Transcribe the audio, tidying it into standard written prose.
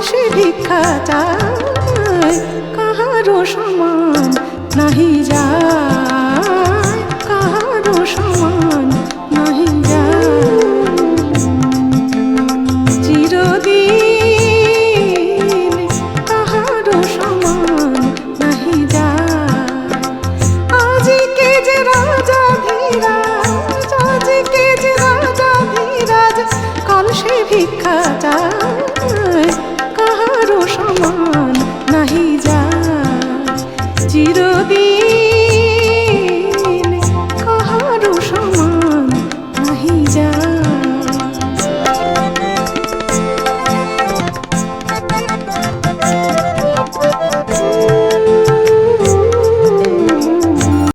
সে ভিক্ষা চায়, কাহারো সমান নাহি যায়, কাহারো সমান নাহি যায়। চিরদিন কাহারো সমান নাহি যায়। আজকে যে রাজা ধীরাজ, আজকে যে রাজা ধীরাজ, কাল সে ভিক্ষা চায়, কাহারো সমান নাহি যায়। চির